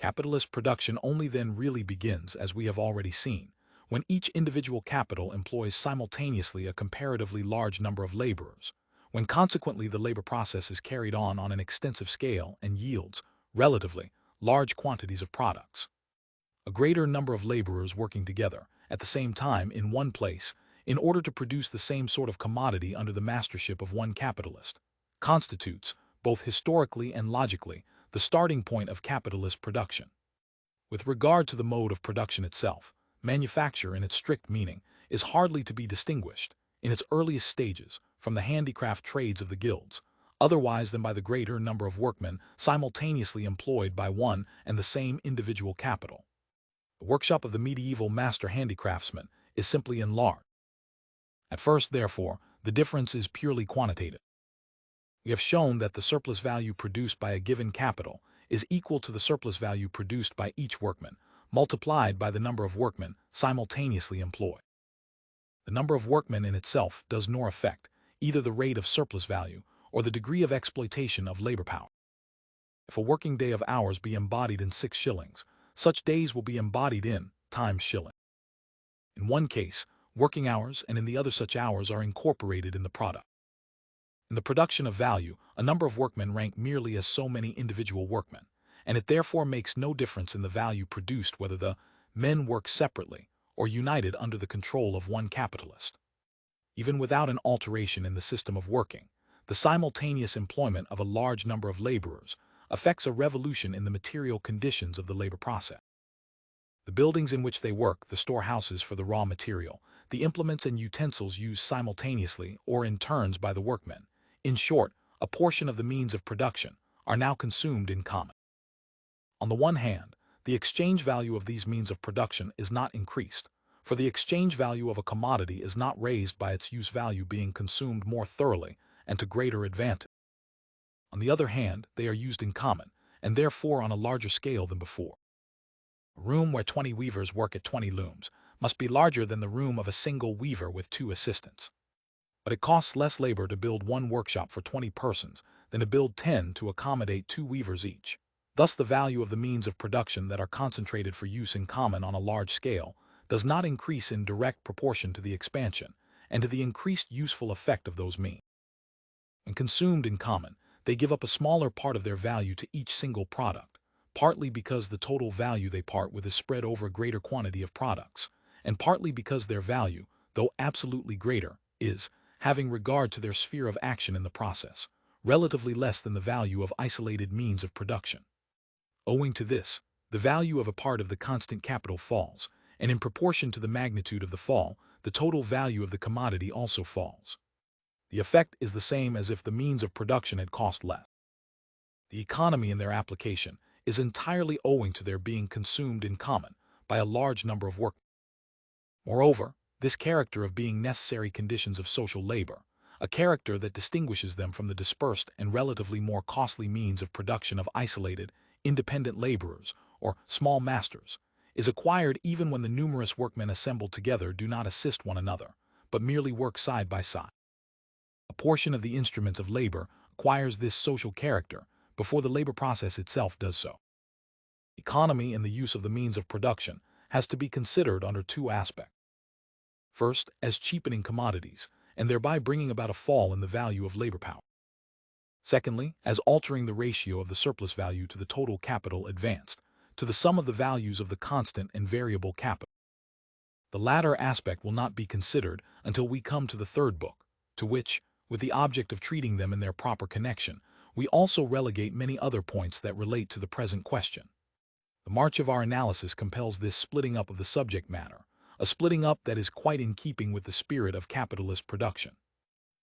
Capitalist production only then really begins, as we have already seen, when each individual capital employs simultaneously a comparatively large number of laborers, when consequently the labor process is carried on an extensive scale and yields, relatively, large quantities of products. A greater number of laborers working together, at the same time in one place, in order to produce the same sort of commodity under the mastership of one capitalist, constitutes, both historically and logically, the starting point of capitalist production. With regard to the mode of production itself, manufacture in its strict meaning is hardly to be distinguished, in its earliest stages, from the handicraft trades of the guilds, otherwise than by the greater number of workmen simultaneously employed by one and the same individual capital. The workshop of the medieval master handicraftsman is simply enlarged. At first, therefore, the difference is purely quantitative. We have shown that the surplus value produced by a given capital is equal to the surplus value produced by each workman, multiplied by the number of workmen simultaneously employed. The number of workmen in itself does nor affect either the rate of surplus value or the degree of exploitation of labor power. If a working day of hours be embodied in 6 shillings, such days will be embodied in times shilling. In one case, working hours, and in the other such hours are incorporated in the product. In the production of value, a number of workmen rank merely as so many individual workmen, and it therefore makes no difference in the value produced whether the men work separately or united under the control of one capitalist. Even without an alteration in the system of working, the simultaneous employment of a large number of laborers affects a revolution in the material conditions of the labor process. The buildings in which they work, the storehouses for the raw material, the implements and utensils used simultaneously or in turns by the workmen, in short, a portion of the means of production, are now consumed in common. On the one hand, the exchange value of these means of production is not increased, for the exchange value of a commodity is not raised by its use value being consumed more thoroughly and to greater advantage. On the other hand, they are used in common, and therefore on a larger scale than before. A room where 20 weavers work at 20 looms must be larger than the room of a single weaver with 2 assistants. But it costs less labor to build one workshop for 20 persons than to build 10 to accommodate 2 weavers each. Thus the value of the means of production that are concentrated for use in common on a large scale does not increase in direct proportion to the expansion and to the increased useful effect of those means. When consumed in common, they give up a smaller part of their value to each single product, partly because the total value they part with is spread over a greater quantity of products, and partly because their value, though absolutely greater, is, having regard to their sphere of action in the process, relatively less than the value of isolated means of production. Owing to this, the value of a part of the constant capital falls, and in proportion to the magnitude of the fall, the total value of the commodity also falls. The effect is the same as if the means of production had cost less. The economy in their application is entirely owing to their being consumed in common by a large number of workmen. Moreover, this character of being necessary conditions of social labor, a character that distinguishes them from the dispersed and relatively more costly means of production of isolated, independent laborers, or small masters, is acquired even when the numerous workmen assembled together do not assist one another, but merely work side by side. A portion of the instruments of labor acquires this social character before the labor process itself does so. Economy in the use of the means of production has to be considered under 2 aspects. First, as cheapening commodities, and thereby bringing about a fall in the value of labor power. Secondly, as altering the ratio of the surplus value to the total capital advanced, to the sum of the values of the constant and variable capital. The latter aspect will not be considered until we come to the 3rd book, to which, with the object of treating them in their proper connection, we also relegate many other points that relate to the present question. The march of our analysis compels this splitting up of the subject matter, a splitting up that is quite in keeping with the spirit of capitalist production.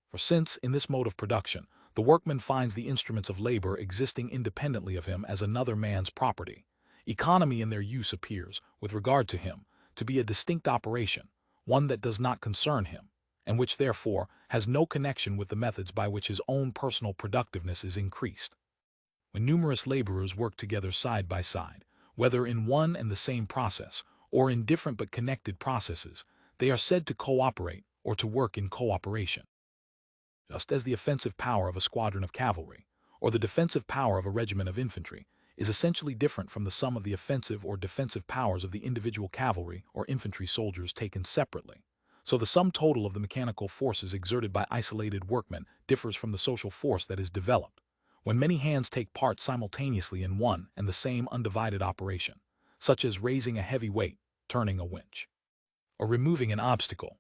For since, in this mode of production, the workman finds the instruments of labor existing independently of him as another man's property, economy in their use appears, with regard to him, to be a distinct operation, one that does not concern him, and which therefore has no connection with the methods by which his own personal productiveness is increased. When numerous laborers work together side by side, whether in one and the same process, or in different but connected processes, they are said to cooperate or to work in cooperation. Just as the offensive power of a squadron of cavalry, or the defensive power of a regiment of infantry, is essentially different from the sum of the offensive or defensive powers of the individual cavalry or infantry soldiers taken separately. So the sum total of the mechanical forces exerted by isolated workmen differs from the social force that is developed when many hands take part simultaneously in one and the same undivided operation, such as raising a heavy weight, turning a winch, or removing an obstacle.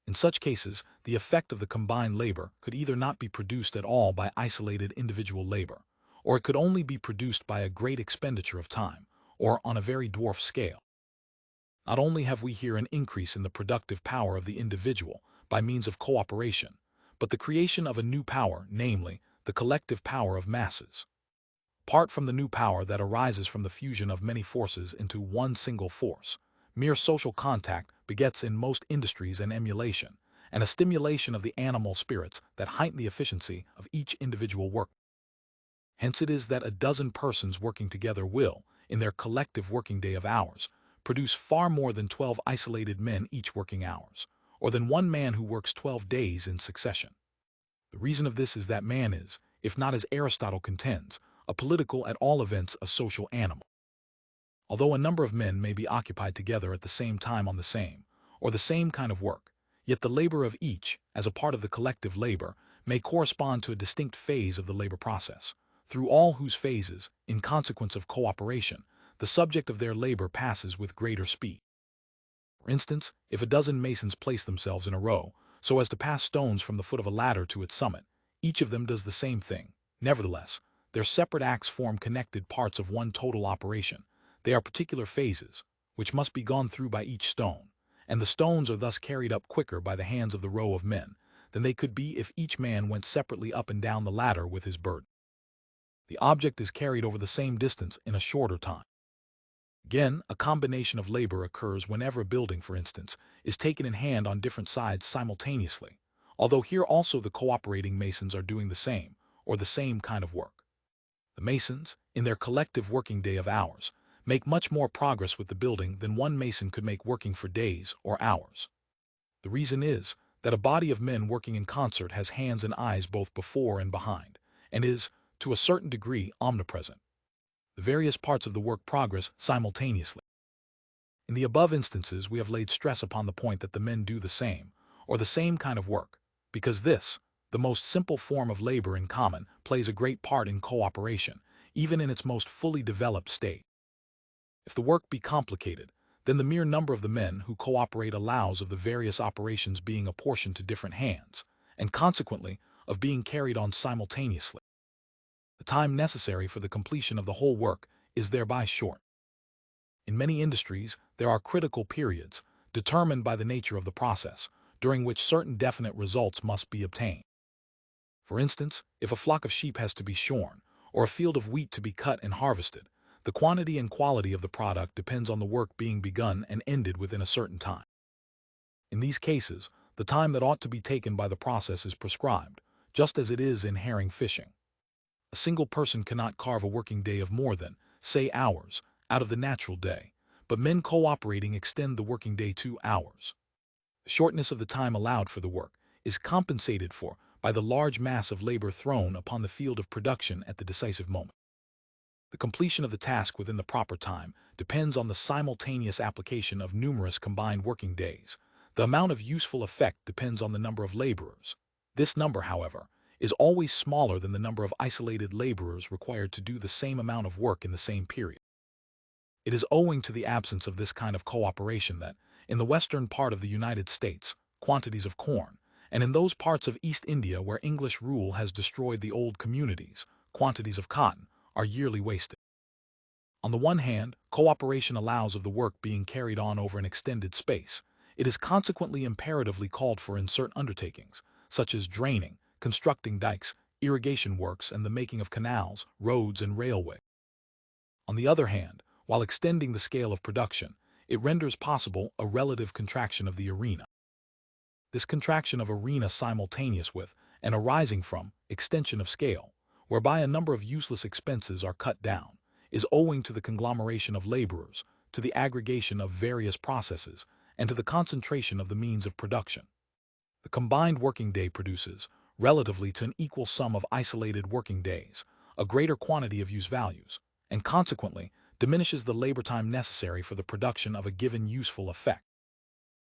In such cases, the effect of the combined labor could either not be produced at all by isolated individual labor, or it could only be produced by a great expenditure of time, or on a very dwarf scale. Not only have we here an increase in the productive power of the individual by means of cooperation, but the creation of a new power, namely, the collective power of masses. Apart from the new power that arises from the fusion of many forces into one single force, mere social contact begets in most industries an emulation and a stimulation of the animal spirits that heighten the efficiency of each individual work. Hence it is that a dozen persons working together will, in their collective working day of hours, produce far more than 12 isolated men each working hours, or than one man who works 12 days in succession. The reason of this is that man is, if not as Aristotle contends, a political, at all events a social animal. Although a number of men may be occupied together at the same time on the same, or the same kind of work, yet the labor of each, as a part of the collective labor, may correspond to a distinct phase of the labor process, through all whose phases, in consequence of cooperation, the subject of their labor passes with greater speed. For instance, if a dozen masons place themselves in a row, so as to pass stones from the foot of a ladder to its summit, each of them does the same thing. Nevertheless, their separate acts form connected parts of one total operation. They are particular phases, which must be gone through by each stone, and the stones are thus carried up quicker by the hands of the row of men than they could be if each man went separately up and down the ladder with his burden. The object is carried over the same distance in a shorter time. Again, a combination of labor occurs whenever a building, for instance, is taken in hand on different sides simultaneously, although here also the cooperating masons are doing the same, or the same kind of work. The masons, in their collective working day of hours, make much more progress with the building than one mason could make working for days or hours. The reason is that a body of men working in concert has hands and eyes both before and behind, and is, to a certain degree, omnipresent. The various parts of the work progress simultaneously. In the above instances, we have laid stress upon the point that the men do the same, or the same kind of work, because this, the most simple form of labor in common, plays a great part in cooperation, even in its most fully developed state. If the work be complicated, then the mere number of the men who cooperate allows of the various operations being apportioned to different hands, and consequently of being carried on simultaneously. The time necessary for the completion of the whole work is thereby short. In many industries, there are critical periods, determined by the nature of the process, during which certain definite results must be obtained. For instance, if a flock of sheep has to be shorn, or a field of wheat to be cut and harvested, the quantity and quality of the product depends on the work being begun and ended within a certain time. In these cases, the time that ought to be taken by the process is prescribed, just as it is in herring fishing. A single person cannot carve a working day of more than, say, hours, out of the natural day, but men cooperating extend the working day 2 hours. The shortness of the time allowed for the work is compensated for by the large mass of labor thrown upon the field of production at the decisive moment. The completion of the task within the proper time depends on the simultaneous application of numerous combined working days. The amount of useful effect depends on the number of laborers. This number, however, is always smaller than the number of isolated laborers required to do the same amount of work in the same period. It is owing to the absence of this kind of cooperation that, in the western part of the United States, quantities of corn, and in those parts of East India where English rule has destroyed the old communities, quantities of cotton, are yearly wasted. On the one hand, cooperation allows of the work being carried on over an extended space. It is consequently imperatively called for in certain undertakings, such as draining, constructing dikes, irrigation works, and the making of canals, roads, and railway. On the other hand, while extending the scale of production, it renders possible a relative contraction of the arena. This contraction of arena simultaneous with, and arising from, extension of scale, whereby a number of useless expenses are cut down, is owing to the conglomeration of laborers, to the aggregation of various processes, and to the concentration of the means of production. The combined working day produces, relatively to an equal sum of isolated working days, a greater quantity of use values, and consequently diminishes the labor time necessary for the production of a given useful effect.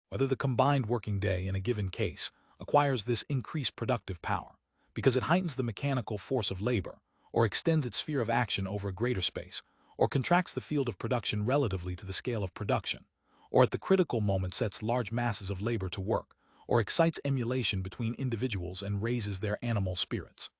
Whether the combined working day in a given case acquires this increased productive power because it heightens the mechanical force of labor, or extends its sphere of action over a greater space, or contracts the field of production relatively to the scale of production, or at the critical moment sets large masses of labor to work, or excites emulation between individuals and raises their animal spirits,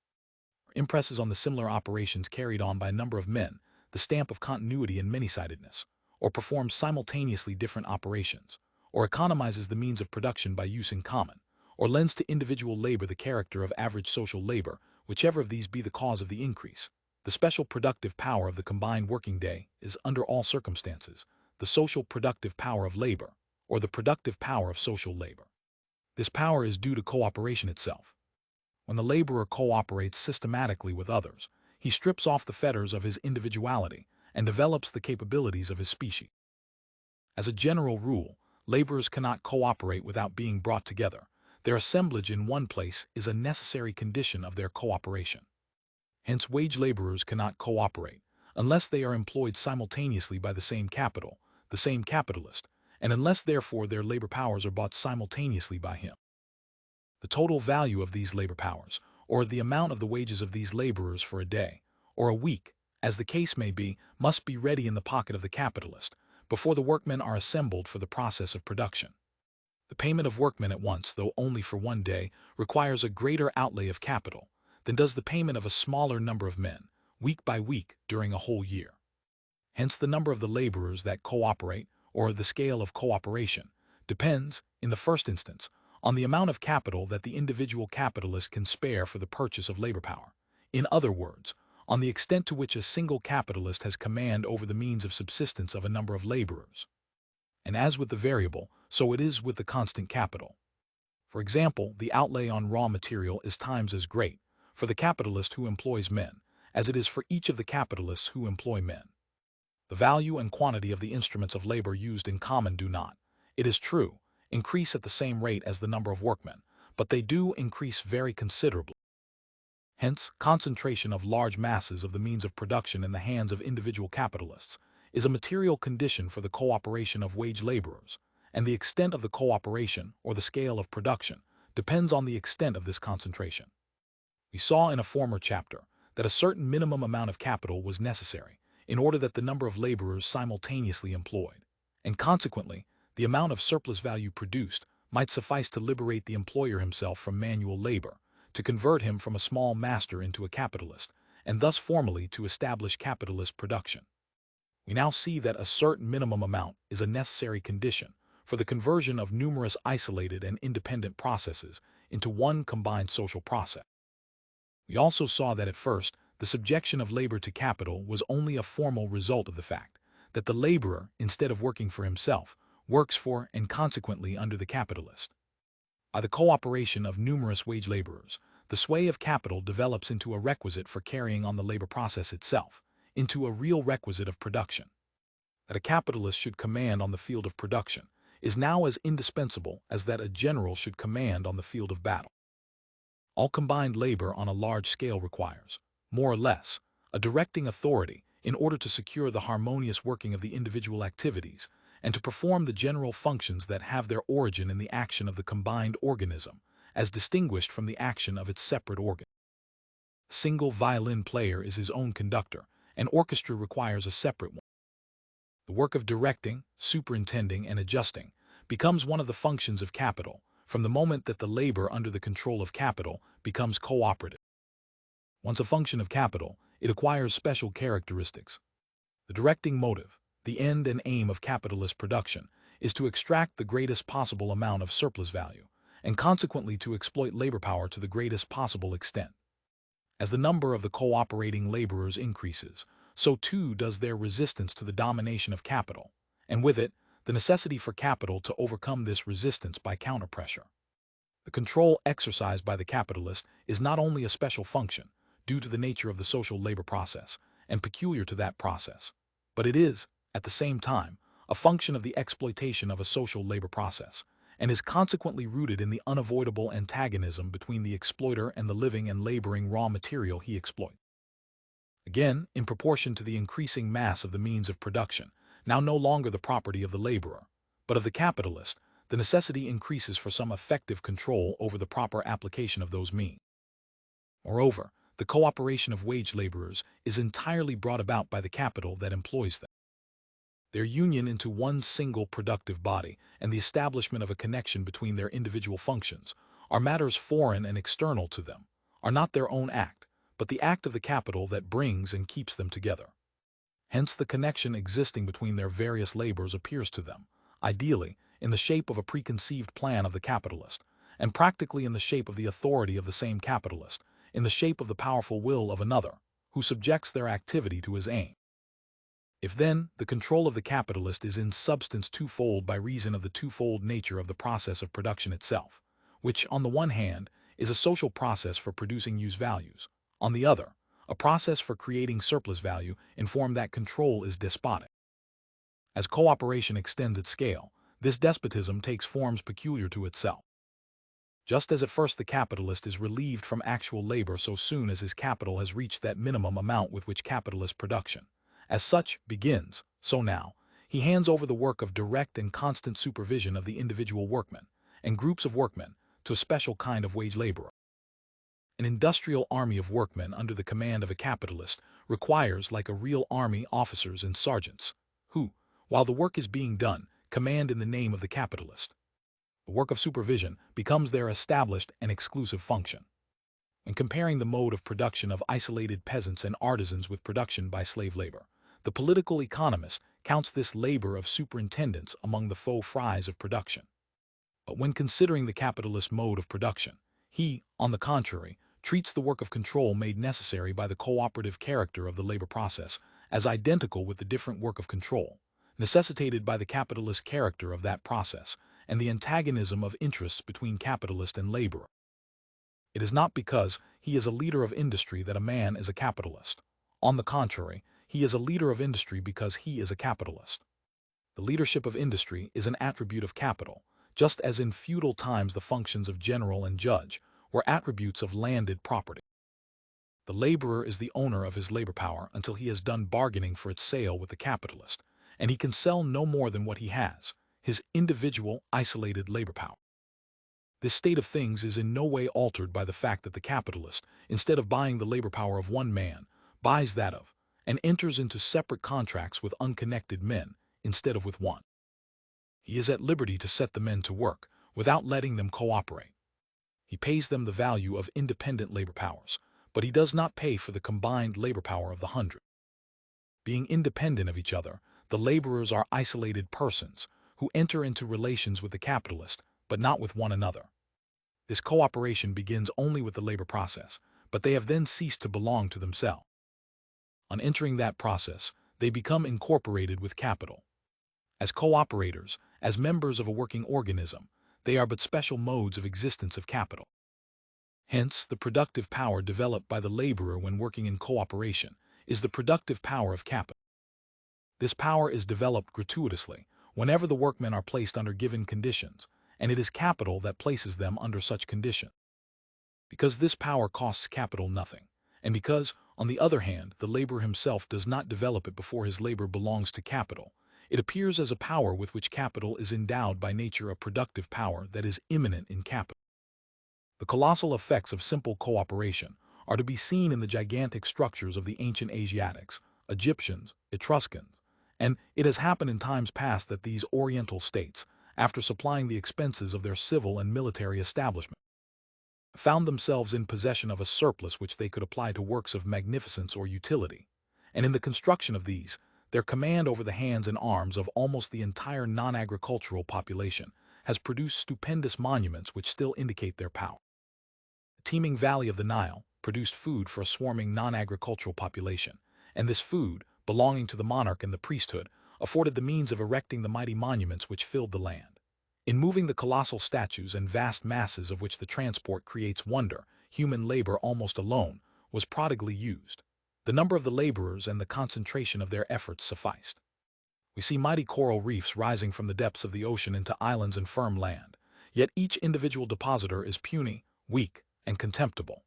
impresses on the similar operations carried on by a number of men the stamp of continuity and many-sidedness, or performs simultaneously different operations, or economizes the means of production by use in common, or lends to individual labor the character of average social labor, whichever of these be the cause of the increase. The special productive power of the combined working day is, under all circumstances, the social productive power of labor, or the productive power of social labor. This power is due to cooperation itself. When the laborer cooperates systematically with others, he strips off the fetters of his individuality and develops the capabilities of his species. As a general rule, laborers cannot cooperate without being brought together. Their assemblage in one place is a necessary condition of their cooperation. Hence, wage laborers cannot cooperate unless they are employed simultaneously by the same capital, the same capitalist, and unless therefore their labor powers are bought simultaneously by him. The total value of these labor powers, or the amount of the wages of these laborers for a day, or a week, as the case may be, must be ready in the pocket of the capitalist before the workmen are assembled for the process of production. The payment of workmen at once, though only for one day, requires a greater outlay of capital than does the payment of a smaller number of men, week by week, during a whole year. Hence the number of the laborers that cooperate, or the scale of cooperation, depends, in the first instance, on the amount of capital that the individual capitalist can spare for the purchase of labor power. In other words, on the extent to which a single capitalist has command over the means of subsistence of a number of laborers. And as with the variable, so it is with the constant capital. For example, the outlay on raw material is times as great for the capitalist who employs men as it is for each of the capitalists who employ men. The value and quantity of the instruments of labor used in common do not, it is true, increase at the same rate as the number of workmen, but they do increase very considerably. Hence, concentration of large masses of the means of production in the hands of individual capitalists is a material condition for the cooperation of wage laborers, and the extent of the cooperation, or the scale of production, depends on the extent of this concentration. We saw in a former chapter that a certain minimum amount of capital was necessary in order that the number of laborers simultaneously employed, and consequently, the amount of surplus value produced might suffice to liberate the employer himself from manual labor, to convert him from a small master into a capitalist, and thus formally to establish capitalist production. We now see that a certain minimum amount is a necessary condition for the conversion of numerous isolated and independent processes into one combined social process. We also saw that at first, the subjection of labor to capital was only a formal result of the fact that the laborer, instead of working for himself, works for and consequently under the capitalist. By the cooperation of numerous wage laborers, the sway of capital develops into a requisite for carrying on the labor process itself, into a real requisite of production. That a capitalist should command on the field of production is now as indispensable as that a general should command on the field of battle. All combined labor on a large scale requires, more or less, a directing authority in order to secure the harmonious working of the individual activities and to perform the general functions that have their origin in the action of the combined organism, as distinguished from the action of its separate organ. A single violin player is his own conductor, an orchestra requires a separate one. The work of directing, superintending, and adjusting becomes one of the functions of capital from the moment that the labor under the control of capital becomes cooperative. Once a function of capital, it acquires special characteristics. The directing motive, the end and aim of capitalist production, is to extract the greatest possible amount of surplus value, and consequently to exploit labor power to the greatest possible extent. As the number of the cooperating laborers increases, so too does their resistance to the domination of capital, and with it, the necessity for capital to overcome this resistance by counterpressure. The control exercised by the capitalist is not only a special function, due to the nature of the social labor process, and peculiar to that process, but it is, at the same time, a function of the exploitation of a social labor process, and is consequently rooted in the unavoidable antagonism between the exploiter and the living and laboring raw material he exploits. Again, in proportion to the increasing mass of the means of production, now no longer the property of the laborer, but of the capitalist, the necessity increases for some effective control over the proper application of those means. Moreover, the cooperation of wage laborers is entirely brought about by the capital that employs them. Their union into one single productive body and the establishment of a connection between their individual functions are matters foreign and external to them, are not their own act, but the act of the capital that brings and keeps them together. Hence the connection existing between their various labors appears to them, ideally, in the shape of a preconceived plan of the capitalist, and practically in the shape of the authority of the same capitalist, in the shape of the powerful will of another, who subjects their activity to his aim. If then the control of the capitalist is in substance twofold by reason of the twofold nature of the process of production itself, which, on the one hand, is a social process for producing use values, on the other, a process for creating surplus value in form that control is despotic. As cooperation extends its scale, this despotism takes forms peculiar to itself. Just as at first the capitalist is relieved from actual labor so soon as his capital has reached that minimum amount with which capitalist production, as such, begins, so now, he hands over the work of direct and constant supervision of the individual workman, and groups of workmen, to a special kind of wage laborer. An industrial army of workmen under the command of a capitalist requires, like a real army, officers and sergeants, who, while the work is being done, command in the name of the capitalist. The work of supervision becomes their established and exclusive function. When comparing the mode of production of isolated peasants and artisans with production by slave labor, the political economist counts this labor of superintendence among the faux fries of production. But when considering the capitalist mode of production, he, on the contrary, treats the work of control made necessary by the cooperative character of the labor process as identical with the different work of control, necessitated by the capitalist character of that process and the antagonism of interests between capitalist and laborer. It is not because he is a leader of industry that a man is a capitalist. On the contrary, he is a leader of industry because he is a capitalist. The leadership of industry is an attribute of capital, just as in feudal times the functions of general and judge were attributes of landed property. The laborer is the owner of his labor power until he has done bargaining for its sale with the capitalist, and he can sell no more than what he has, his individual, isolated labor power. This state of things is in no way altered by the fact that the capitalist, instead of buying the labor power of one man, buys that of, and enters into separate contracts with unconnected men, instead of with one. He is at liberty to set the men to work, without letting them cooperate. He pays them the value of independent labor powers, but he does not pay for the combined labor power of the 100. Being independent of each other, the laborers are isolated persons, who enter into relations with the capitalist, but not with one another. This cooperation begins only with the labor process, but they have then ceased to belong to themselves. On entering that process, they become incorporated with capital. As cooperators, as members of a working organism, they are but special modes of existence of capital. Hence, the productive power developed by the laborer when working in cooperation is the productive power of capital. This power is developed gratuitously whenever the workmen are placed under given conditions, and it is capital that places them under such conditions. Because this power costs capital nothing, and because, on the other hand, the laborer himself does not develop it before his labor belongs to capital, it appears as a power with which capital is endowed by nature, a productive power that is immanent in capital. The colossal effects of simple cooperation are to be seen in the gigantic structures of the ancient Asiatics, Egyptians, Etruscans, and it has happened in times past that these Oriental states, after supplying the expenses of their civil and military establishment, found themselves in possession of a surplus which they could apply to works of magnificence or utility, and in the construction of these, their command over the hands and arms of almost the entire non-agricultural population has produced stupendous monuments which still indicate their power. The teeming valley of the Nile produced food for a swarming non-agricultural population, and this food, belonging to the monarch and the priesthood, afforded the means of erecting the mighty monuments which filled the land. In moving the colossal statues and vast masses of which the transport creates wonder, human labor almost alone was prodigally used. The number of the laborers and the concentration of their efforts sufficed. We see mighty coral reefs rising from the depths of the ocean into islands and firm land, yet each individual depositor is puny, weak, and contemptible.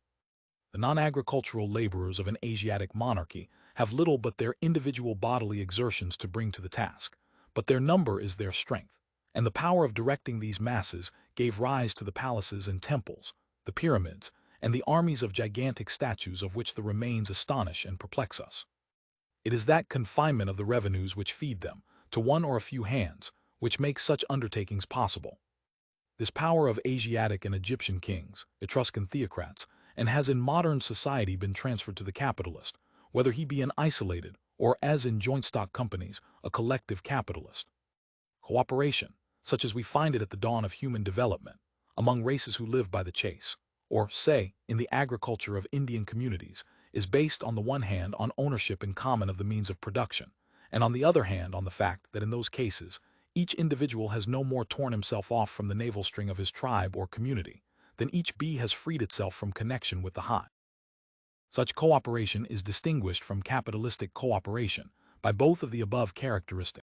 The non-agricultural laborers of an Asiatic monarchy have little but their individual bodily exertions to bring to the task, but their number is their strength, and the power of directing these masses gave rise to the palaces and temples, the pyramids, and the armies of gigantic statues of which the remains astonish and perplex us. It is that confinement of the revenues which feed them, to one or a few hands, which makes such undertakings possible. This power of Asiatic and Egyptian kings, Etruscan theocrats, and has in modern society been transferred to the capitalist, whether he be an isolated, or as in joint stock companies, a collective capitalist. Cooperation, such as we find it at the dawn of human development, among races who live by the chase, or, say, in the agriculture of Indian communities, is based on the one hand on ownership in common of the means of production, and on the other hand on the fact that in those cases, each individual has no more torn himself off from the navel string of his tribe or community than each bee has freed itself from connection with the hive. Such cooperation is distinguished from capitalistic cooperation by both of the above characteristics.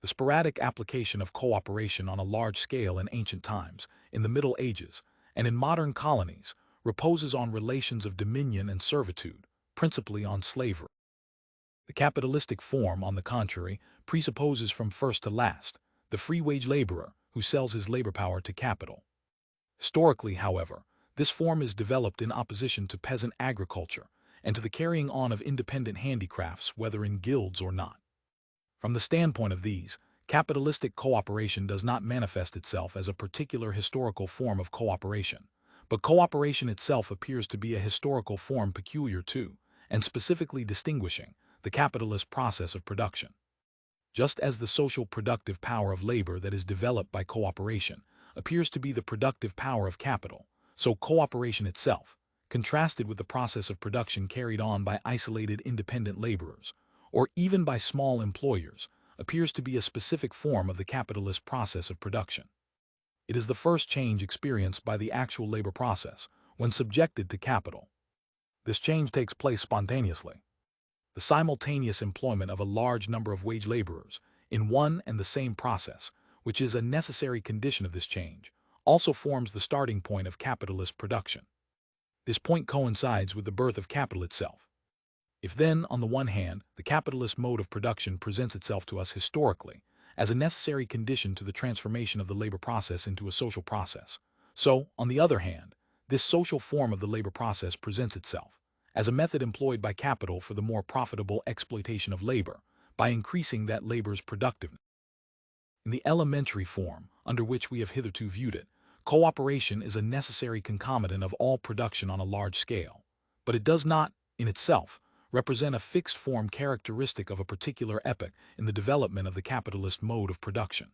The sporadic application of cooperation on a large scale in ancient times, in the Middle Ages, and in modern colonies, reposes on relations of dominion and servitude, principally on slavery. The capitalistic form, on the contrary, presupposes from first to last the free wage laborer who sells his labor power to capital. Historically, however, this form is developed in opposition to peasant agriculture and to the carrying on of independent handicrafts, whether in guilds or not. From the standpoint of these, capitalistic cooperation does not manifest itself as a particular historical form of cooperation, but cooperation itself appears to be a historical form peculiar to, and specifically distinguishing, the capitalist process of production. Just as the social productive power of labor that is developed by cooperation appears to be the productive power of capital, so cooperation itself, contrasted with the process of production carried on by isolated independent laborers, or even by small employers, appears to be a specific form of the capitalist process of production. It is the first change experienced by the actual labor process when subjected to capital. This change takes place spontaneously. The simultaneous employment of a large number of wage laborers in one and the same process, which is a necessary condition of this change, also forms the starting point of capitalist production. This point coincides with the birth of capital itself. If then, on the one hand, the capitalist mode of production presents itself to us historically as a necessary condition to the transformation of the labor process into a social process, so, on the other hand, this social form of the labor process presents itself as a method employed by capital for the more profitable exploitation of labor by increasing that labor's productiveness. In the elementary form, under which we have hitherto viewed it, cooperation is a necessary concomitant of all production on a large scale, but it does not, in itself, represent a fixed form characteristic of a particular epoch in the development of the capitalist mode of production.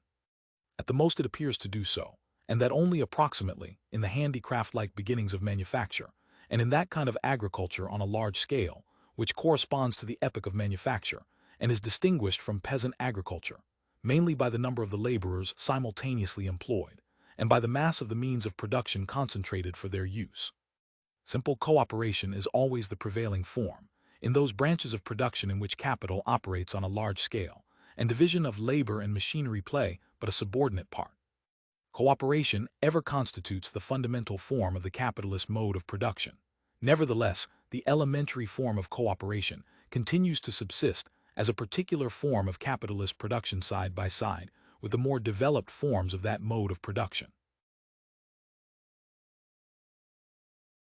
At the most it appears to do so, and that only approximately, in the handicraft-like beginnings of manufacture, and in that kind of agriculture on a large scale, which corresponds to the epoch of manufacture, and is distinguished from peasant agriculture, mainly by the number of the laborers simultaneously employed, and by the mass of the means of production concentrated for their use. Simple cooperation is always the prevailing form, in those branches of production in which capital operates on a large scale, and division of labor and machinery play but a subordinate part. Cooperation ever constitutes the fundamental form of the capitalist mode of production. Nevertheless, the elementary form of cooperation continues to subsist as a particular form of capitalist production side by side with the more developed forms of that mode of production.